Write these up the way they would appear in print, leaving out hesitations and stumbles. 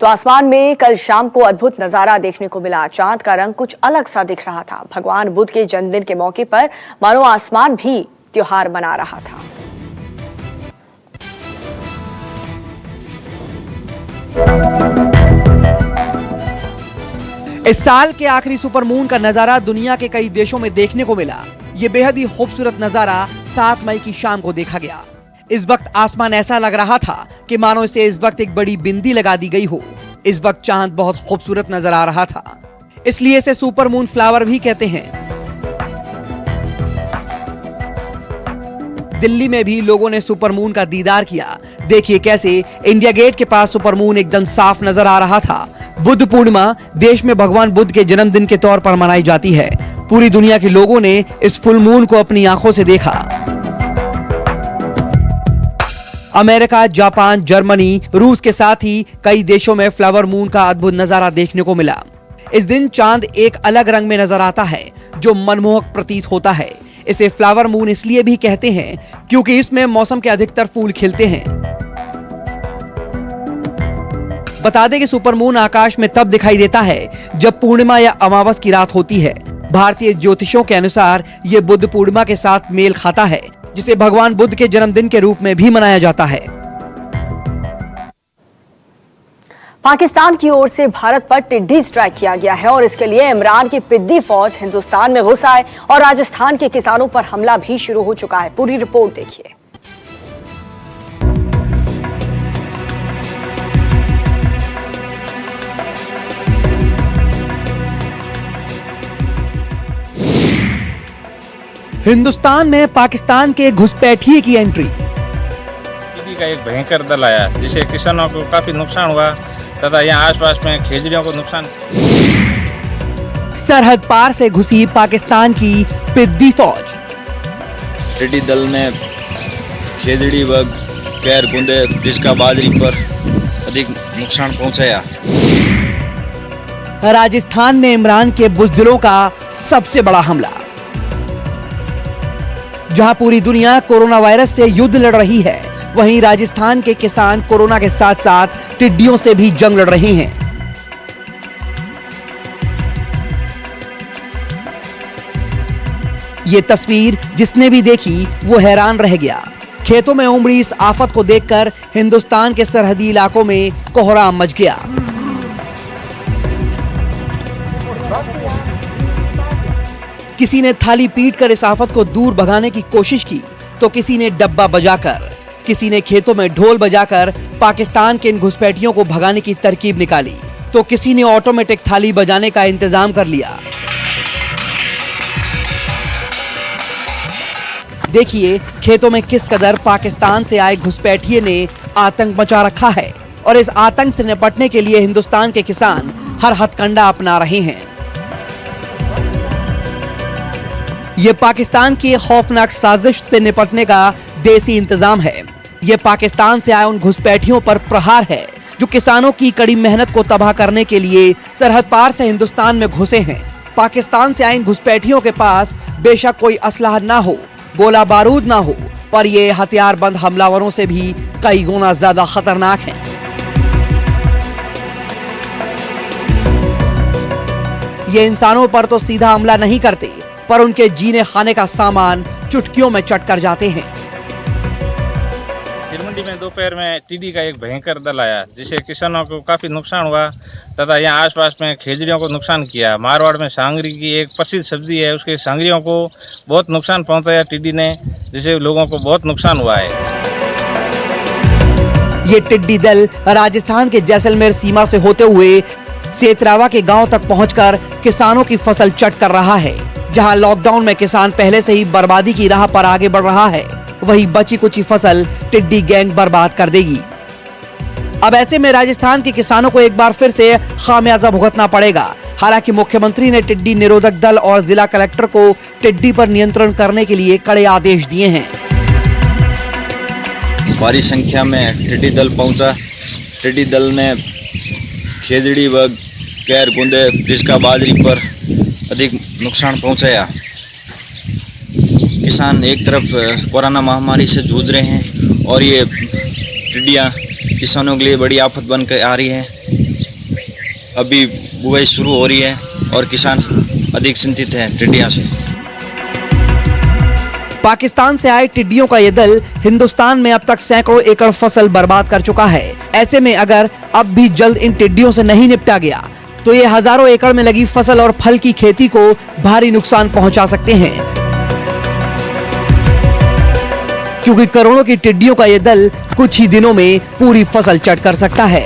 तो आसमान में कल शाम को अद्भुत नजारा देखने को मिला। चांद का रंग कुछ अलग सा दिख रहा था। भगवान बुद्ध के जन्मदिन के मौके पर मानो आसमान भी त्योहार मना रहा था। इस साल के आखिरी सुपरमून का नजारा दुनिया के कई देशों में देखने को मिला। ये बेहद ही खूबसूरत नजारा 7 मई की शाम को देखा गया। इस वक्त आसमान ऐसा लग रहा था कि मानो इसे इस वक्त एक बड़ी बिंदी लगा दी गई हो। इस वक्त चांद बहुत खूबसूरत नजर आ रहा था, इसलिए इसे सुपरमून फ्लावर भी कहते हैं। दिल्ली में भी लोगों ने सुपरमून का दीदार किया। देखिए कैसे इंडिया गेट के पास सुपरमून एकदम साफ नजर आ रहा था। बुद्ध पूर्णिमा देश में भगवान बुद्ध के जन्मदिन के तौर पर मनाई जाती है। पूरी दुनिया के लोगों ने इस फुल मून को अपनी आंखों से देखा। अमेरिका, जापान, जर्मनी, रूस के साथ ही कई देशों में फ्लावर मून का अद्भुत नजारा देखने को मिला। इस दिन चांद एक अलग रंग में नजर आता है जो मनमोहक प्रतीत होता है। इसे फ्लावर मून इसलिए भी कहते हैं क्योंकि इसमें मौसम के अधिकतर फूल खिलते हैं। बता दें कि सुपरमून आकाश में तब दिखाई देता है जब पूर्णिमा या अमावस की रात होती है। भारतीय ज्योतिषों के अनुसार ये बुद्ध पूर्णिमा के साथ मेल खाता है, जिसे भगवान बुद्ध के जन्मदिन के रूप में भी मनाया जाता है। पाकिस्तान की ओर से भारत पर टिड्डी स्ट्राइक किया गया है और इसके लिए इमरान की पिद्दी फौज हिंदुस्तान में घुस आए और राजस्थान के किसानों पर हमला भी शुरू हो चुका है। पूरी रिपोर्ट देखिए। हिंदुस्तान में पाकिस्तान के घुसपैठिए की एंट्री। टिड्डी का एक भयंकर दल आया जिससे किसानों को काफी नुकसान हुआ तथा यहाँ आसपास में खेजड़ियों को नुकसान। सरहद पार से घुसी पाकिस्तान की पिद्दी फौज। टिड्डी दल ने खेजड़ी व कैर गुंदे जिसका बाजरी पर अधिक नुकसान पहुंचाया। राजस्थान में इमरान के बुज़दिलों का सबसे बड़ा हमला। जहां पूरी दुनिया कोरोना वायरस से युद्ध लड़ रही है, वहीं राजस्थान के किसान कोरोना के साथ साथ टिड्डियों से भी जंग लड़ रहे हैं। ये तस्वीर जिसने भी देखी वो हैरान रह गया। खेतों में उमड़ी इस आफत को देखकर हिंदुस्तान के सरहदी इलाकों में कोहराम मच गया। किसी ने थाली पीटकर इस आफत को दूर भगाने की कोशिश की, तो किसी ने डब्बा बजाकर, किसी ने खेतों में ढोल बजाकर पाकिस्तान के इन घुसपैठियों को भगाने की तरकीब निकाली, तो किसी ने ऑटोमेटिक थाली बजाने का इंतजाम कर लिया। देखिए खेतों में किस कदर पाकिस्तान से आए घुसपैठिए ने आतंक मचा रखा है और इस आतंक से निपटने के लिए हिंदुस्तान के किसान हर हथकंडा अपना रहे हैं। ये पाकिस्तान की खौफनाक साजिश से निपटने का देसी इंतजाम है। ये पाकिस्तान से आए उन घुसपैठियों पर प्रहार है जो किसानों की कड़ी मेहनत को तबाह करने के लिए सरहद पार से हिंदुस्तान में घुसे हैं। पाकिस्तान से आए इन घुसपैठियों के पास बेशक कोई असलाह ना हो, गोला बारूद ना हो, पर ये हथियारबंद हमलावरों से भी कई गुना ज्यादा खतरनाक हैं। ये इंसानों पर तो सीधा हमला नहीं करते, पर उनके जीने खाने का सामान चुटकियों में चट कर जाते हैं। चिरमंडी में दोपहर में टिड्डी का एक भयंकर दल आया जिससे किसानों को काफी नुकसान हुआ तथा यहाँ आसपास में खेजड़ियों को नुकसान किया। मारवाड़ में सांगरी की एक प्रसिद्ध सब्जी है, उसके सांगरियों को बहुत नुकसान पहुंचाया टिड्डी ने, जिससे लोगों को बहुत नुकसान हुआ है। ये टिड्डी दल राजस्थान के जैसलमेर सीमा से होते हुए सेतरावा के गांव तक पहुंचकर किसानों की फसल चट कर रहा है। जहां लॉकडाउन में किसान पहले से ही बर्बादी की राह पर आगे बढ़ रहा है, वही बची कुची फसल टिड्डी गैंग बर्बाद कर देगी। अब ऐसे में राजस्थान के किसानों को एक बार फिर से खामियाजा भुगतना पड़ेगा। हालांकि मुख्यमंत्री ने टिड्डी निरोधक दल और जिला कलेक्टर को टिड्डी पर नियंत्रण करने के लिए कड़े आदेश दिए हैं। भारी संख्या में टिड्डी दल पहुंचा। टिड्डी दल ने खेजड़ी व कैर गुंदे जिसका बाजरी पर अधिक नुकसान पहुंचाया। किसान एक तरफ कोरोना महामारी से जूझ रहे हैं और ये टिड्डियां किसानों के लिए बड़ी आफत बनकर आ रही है। अभी बुआई शुरू हो रही है और किसान अधिक चिंतित हैं टिड्डियों से। पाकिस्तान से आए टिड्डियों का ये दल हिंदुस्तान में अब तक सैकड़ों एकड़ फसल बर्बाद कर चुका है। ऐसे में अगर अब भी जल्द इन टिड्डियों से नहीं निपटा गया तो ये हजारों एकड़ में लगी फसल और फल की खेती को भारी नुकसान पहुंचा सकते हैं, क्योंकि करोड़ों की टिड्डियों का ये दल कुछ ही दिनों में पूरी फसल चट कर सकता है।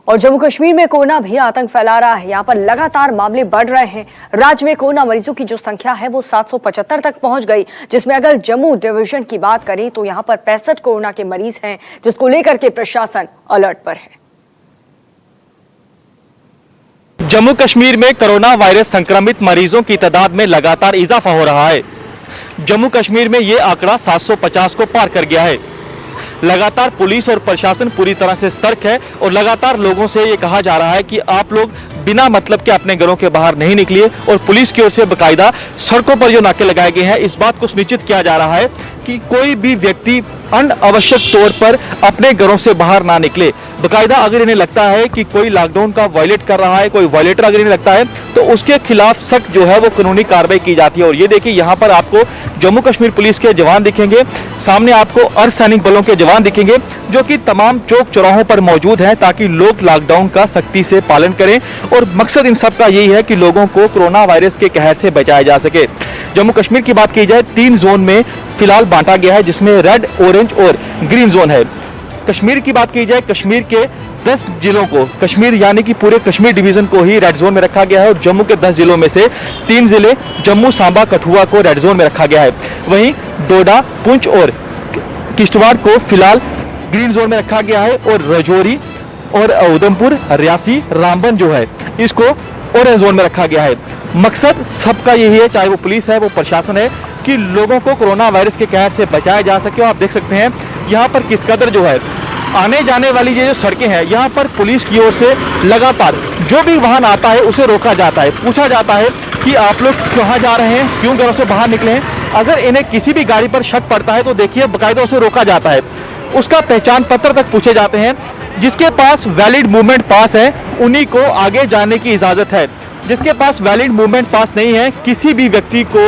और जम्मू कश्मीर में कोरोना भी आतंक फैला रहा है। यहाँ पर लगातार मामले बढ़ रहे हैं। राज्य में कोरोना मरीजों की जो संख्या है वो 775 तक पहुंच गई, जिसमें अगर जम्मू डिवीजन की बात करें तो यहाँ पर 65 कोरोना के मरीज हैं, जिसको लेकर के प्रशासन अलर्ट पर है। जम्मू कश्मीर में कोरोना वायरस संक्रमित मरीजों की तादाद में लगातार इजाफा हो रहा है। जम्मू कश्मीर में ये आंकड़ा 750 को पार कर गया है। लगातार पुलिस और प्रशासन पूरी तरह से सतर्क है और लगातार लोगों से ये कहा जा रहा है कि आप लोग बिना मतलब के अपने घरों के बाहर नहीं निकलिए और पुलिस की ओर से बाकायदा सड़कों पर जो नाके लगाए गए हैं इस बात को सुनिश्चित किया जा रहा है कि कोई भी व्यक्ति अनावश्यक तौर पर अपने घरों से बाहर ना निकले। बाकायदा अगर इन्हें लगता है कि कोई लॉकडाउन का वायलेट कर रहा है, कोई वायलेटर अगर इन्हें लगता है तो उसके खिलाफ सख्त जो है वो कानूनी कार्रवाई की जाती है। और ये देखिए यहाँ पर आपको जम्मू कश्मीर पुलिस के जवान दिखेंगे, सामने आपको अर्धसैनिक बलों के जवान दिखेंगे जो कि तमाम चौक चौराहों पर मौजूद हैं ताकि लोग लॉकडाउन का सख्ती से पालन करें। और मकसद इन सब का यही है कि लोगों को कोरोना वायरस के कहर से बचाया जा सके। जम्मू कश्मीर की बात की जाए 3 जोन में फिलहाल बांटा गया है, जिसमें रेड, ऑरेंज और ग्रीन जोन है। कश्मीर की बात की जाए कश्मीर के 10 जिलों को, कश्मीर यानी कि पूरे कश्मीर डिवीजन को ही रेड जोन में रखा गया है और जम्मू के 10 जिलों में से 3 जिले जम्मू, सांबा, कठुआ को रेड जोन में रखा गया है। वहीं डोडा, पुंछ और किश्तवाड़ को फिलहाल ग्रीन जोन में रखा गया है और राजौरी और उधमपुर, रियासी, रामबन जो है इसको ऑरेंज जोन में रखा गया है। मकसद सबका यही है, चाहे वो पुलिस है, वो प्रशासन है, कि लोगों को कोरोना वायरस के कहर से बचाया जा सके। आप देख सकते हैं यहाँ पर किस कदर जो है आने जाने वाली ये जो सड़कें हैं यहाँ पर पुलिस की ओर से लगातार जो भी वाहन आता है उसे रोका जाता है, पूछा जाता है कि आप लोग कहाँ जा रहे हैं, क्यों घरों से बाहर निकले हैं। अगर इन्हें किसी भी गाड़ी पर शक पड़ता है तो देखिए बाकायदा उसे रोका जाता है, उसका पहचान पत्र तक पूछे जाते हैं। जिसके पास वैलिड मूवमेंट पास है उन्हीं को आगे जाने की इजाजत है, जिसके पास वैलिड मूवमेंट पास नहीं है किसी भी व्यक्ति को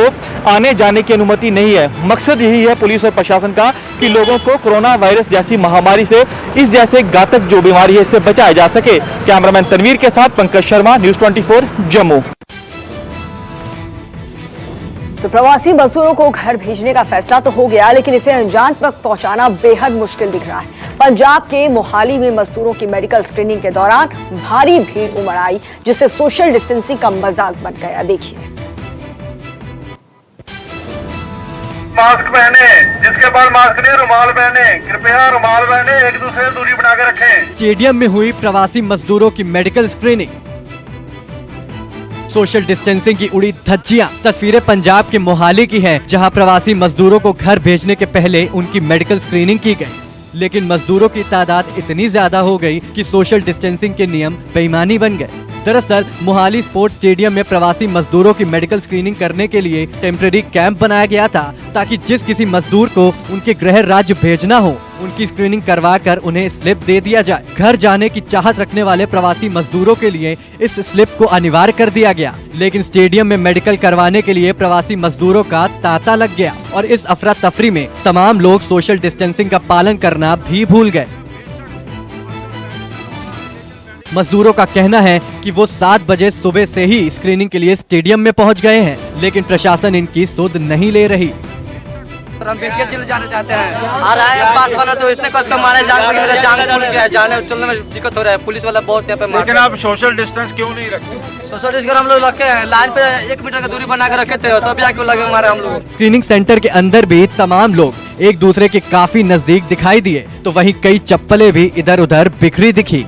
आने जाने की अनुमति नहीं है। मकसद यही है पुलिस और प्रशासन का कि लोगों को कोरोना वायरस जैसी महामारी से, इस जैसे घातक जो बीमारी है इससे बचाया जा सके। कैमरामैन तनवीर के साथ पंकज शर्मा, न्यूज़ 24 जम्मू। तो प्रवासी मजदूरों को घर भेजने का फैसला तो हो गया, लेकिन इसे अंजाम तक पहुंचाना बेहद मुश्किल दिख रहा है। पंजाब के मोहाली में मजदूरों की मेडिकल स्क्रीनिंग के दौरान भारी भीड़ उमड़ आई, जिससे सोशल डिस्टेंसिंग का मजाक बन गया। देखिए, मास्क पहने, जिसके पास मास्क नहीं रुमाल पहने, कृपया रुमाल पहने, एक दूसरे से दूरी बना के रखें। स्टेडियम में हुई प्रवासी मजदूरों की मेडिकल स्क्रीनिंग, सोशल डिस्टेंसिंग की उड़ी धज्जियां। तस्वीरें पंजाब के मोहाली की हैं, जहां प्रवासी मजदूरों को घर भेजने के पहले उनकी मेडिकल स्क्रीनिंग की गई, लेकिन मजदूरों की तादाद इतनी ज्यादा हो गई कि सोशल डिस्टेंसिंग के नियम बेईमानी बन गए। दरअसल मोहाली स्पोर्ट्स स्टेडियम में प्रवासी मजदूरों की मेडिकल स्क्रीनिंग करने के लिए टेम्परेरी कैंप बनाया गया था, ताकि जिस किसी मजदूर को उनके गृह राज्य भेजना हो उनकी स्क्रीनिंग करवा कर उन्हें स्लिप दे दिया जाए। घर जाने की चाहत रखने वाले प्रवासी मजदूरों के लिए इस स्लिप को अनिवार्य कर दिया गया, लेकिन स्टेडियम में मेडिकल करवाने के लिए प्रवासी मजदूरों का तांता लग गया और इस अफरा तफरी में तमाम लोग सोशल डिस्टेंसिंग का पालन करना भी भूल गए। मजदूरों का कहना है कि वो 7 बजे सुबह से ही स्क्रीनिंग के लिए स्टेडियम में पहुंच गए हैं, लेकिन प्रशासन इनकी सुध नहीं ले रही। हम बेटिया जिले जाना चाहते हैं, आ रहा है पास वाला तो इतने कस का मारे जान पर मेरा जान फूल गया है, जाने चलने में दिक्कत हो रहा है। पुलिस वाला बहुत यहाँ पे। लेकिन आप सोशल डिस्टेंस क्यों नहीं रखते? सोशल डिस्टेंस हम लोग रखे हैं, लाइन पे 1 मीटर का दूरी बना के रखे थे, तब आके लगे मारे हम लोग। स्क्रीनिंग सेंटर के अंदर भी तमाम लोग एक दूसरे के काफी नजदीक दिखाई दिए, तो वहीं कई चप्पलें भी इधर उधर बिखरी दिखी।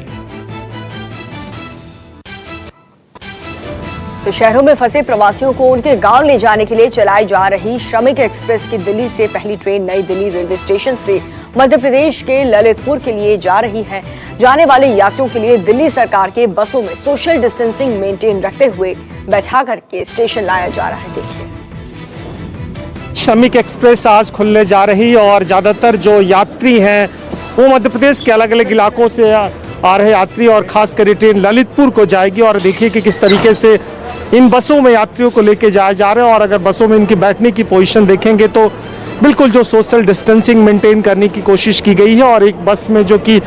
तो शहरों में फंसे प्रवासियों को उनके गांव ले जाने के लिए चलाई जा रही श्रमिक एक्सप्रेस की दिल्ली से पहली ट्रेन नई दिल्ली रेलवे स्टेशन से मध्य प्रदेश के ललितपुर के लिए जा रही है। जाने वाले यात्रियों के लिए दिल्ली सरकार के बसों में सोशल डिस्टेंसिंग मेंटेन रखते हुए बैठा करके स्टेशन लाया जा रहा है। देखिए, श्रमिक एक्सप्रेस आज खुलने जा रही और ज्यादातर जो यात्री हैं वो मध्य प्रदेश के अलग अलग इलाकों से आ रहे यात्री और खास कर ट्रेन ललितपुर को जाएगी। और देखिए कि किस तरीके से इन बसों में यात्रियों को लेके जाया जा रहा है। और अगर बसों में इनकी बैठने की पोजीशन देखेंगे तो बिल्कुल जो सोशल डिस्टेंसिंग मेंटेन करने की कोशिश की गई है। और एक बस में जो कि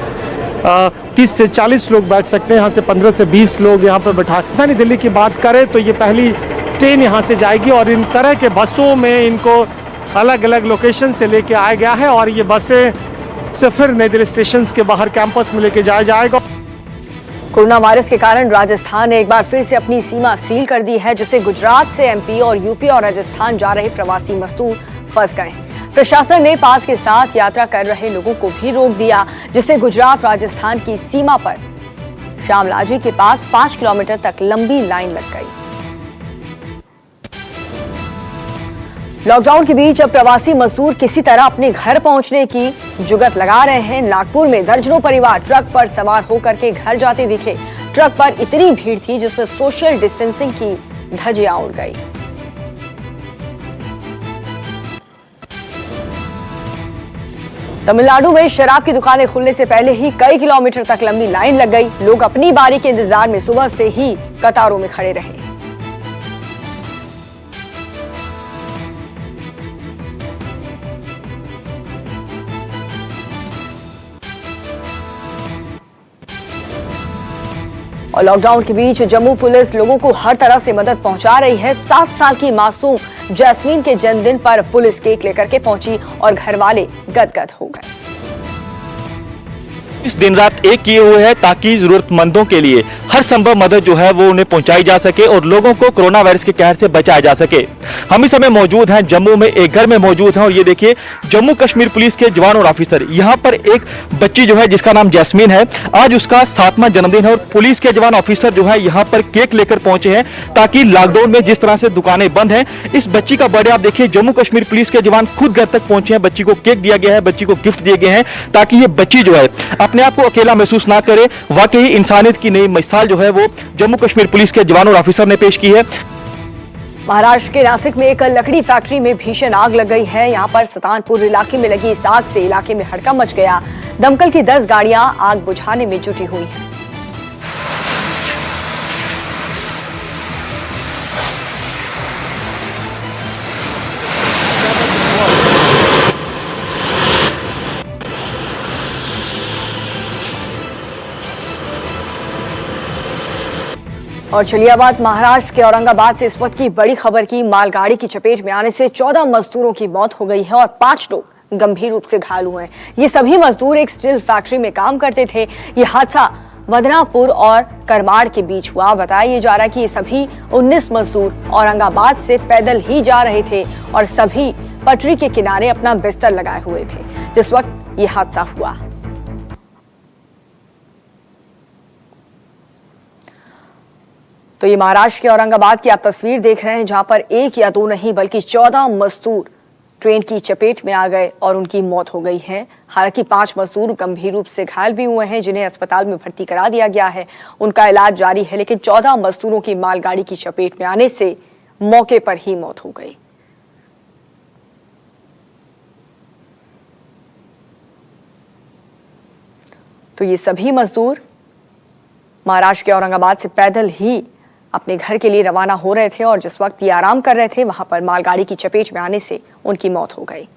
30 से 40 लोग बैठ सकते हैं, यहाँ से 15 से 20 लोग यहाँ पर बैठा। राजधानी दिल्ली की बात करें तो ये पहली ट्रेन यहाँ से जाएगी और इन तरह के बसों में इनको अलग अलग लोकेशन से लेके आया गया है। और ये बसें से फिर नई दिल्ली स्टेशन के बाहर कैंपस में लेके जाया जाएगा। कोरोना वायरस के कारण राजस्थान ने एक बार फिर से अपनी सीमा सील कर दी है, जिससे गुजरात से एमपी और यूपी और राजस्थान जा रहे प्रवासी मजदूर फंस गए हैं। प्रशासन ने पास के साथ यात्रा कर रहे लोगों को भी रोक दिया, जिससे गुजरात राजस्थान की सीमा पर शामलाजी के पास 5 किलोमीटर तक लंबी लाइन लग गई। लॉकडाउन के बीच अब प्रवासी मजदूर किसी तरह अपने घर पहुंचने की जुगत लगा रहे हैं। नागपुर में दर्जनों परिवार ट्रक पर सवार होकर के घर जाते दिखे। ट्रक पर इतनी भीड़ थी जिसमें सोशल डिस्टेंसिंग की धज्जियां उड़ गई। तमिलनाडु में शराब की दुकानें खुलने से पहले ही कई किलोमीटर तक लंबी लाइन लग गई। लोग अपनी बारी के इंतजार में सुबह से ही कतारों में खड़े रहे। और लॉकडाउन के बीच जम्मू पुलिस लोगों को हर तरह से मदद पहुंचा रही है। 7 साल की मासूम जैस्मीन के जन्मदिन पर पुलिस केक लेकर के पहुंची और घर वाले गदगद हो गए। इस दिन रात एक किए हुए हैं ताकि जरूरतमंदों के लिए हर संभव मदद जो है वो उन्हें पहुंचाई जा सके और लोगों को कोरोना वायरस के कहर से बचाया जा सके। हम इस समय मौजूद हैं जम्मू में, एक घर में मौजूद हैं और ये देखिए जम्मू कश्मीर पुलिस के जवान और ऑफिसर, यहाँ पर एक बच्ची जो है जिसका नाम जैस्मीन है, आज उसका 7वां जन्मदिन है और पुलिस के जवान ऑफिसर जो है यहाँ पर केक लेकर पहुंचे हैं ताकि लॉकडाउन में जिस तरह से दुकानें बंद हैं, इस बच्ची का बर्थडे आप देखिए जम्मू कश्मीर पुलिस के जवान खुद घर तक पहुंचे हैं। बच्ची को केक दिया गया है, बच्ची को गिफ्ट दिए गए हैं ताकि ये बच्ची जो है अपने आप को अकेला महसूस ना करे। वाकई इंसानियत की नई मिसाल जो है वो जम्मू कश्मीर पुलिस के जवान और ऑफिसर ने पेश की है। महाराष्ट्र के नासिक में एक लकड़ी फैक्ट्री में भीषण आग लग गई है। यहाँ पर सतानपुर इलाके में लगी इस आग से इलाके में हड़कंप मच गया। दमकल की 10 गाड़ियां आग बुझाने में जुटी हुई हैं। और चलिए अब बात महाराष्ट्र के औरंगाबाद से इस वक्त की बड़ी खबर की। मालगाड़ी की चपेट में आने से 14 मजदूरों की मौत हो गई है और 5 लोग गंभीर रूप से घायल हुए हैं। ये सभी मजदूर एक स्टील फैक्ट्री में काम करते थे। ये हादसा बदनापुर और करमाड़ के बीच हुआ। बताया जा रहा है कि ये सभी 19 मजदूर औरंगाबाद से पैदल ही जा रहे थे और सभी पटरी के किनारे अपना बिस्तर लगाए हुए थे जिस वक्त ये हादसा हुआ। तो ये महाराष्ट्र के औरंगाबाद की आप तस्वीर देख रहे हैं जहां पर 1 या 2 नहीं बल्कि 14 मजदूर ट्रेन की चपेट में आ गए और उनकी मौत हो गई है। हालांकि 5 मजदूर गंभीर रूप से घायल भी हुए हैं जिन्हें अस्पताल में भर्ती करा दिया गया है। उनका इलाज जारी है, लेकिन 14 मजदूरों की मालगाड़ी की चपेट में आने से मौके पर ही मौत हो गई। तो ये सभी मजदूर महाराष्ट्र के औरंगाबाद से पैदल ही अपने घर के लिए रवाना हो रहे थे और जिस वक्त ये आराम कर रहे थे वहां पर मालगाड़ी की चपेट में आने से उनकी मौत हो गई।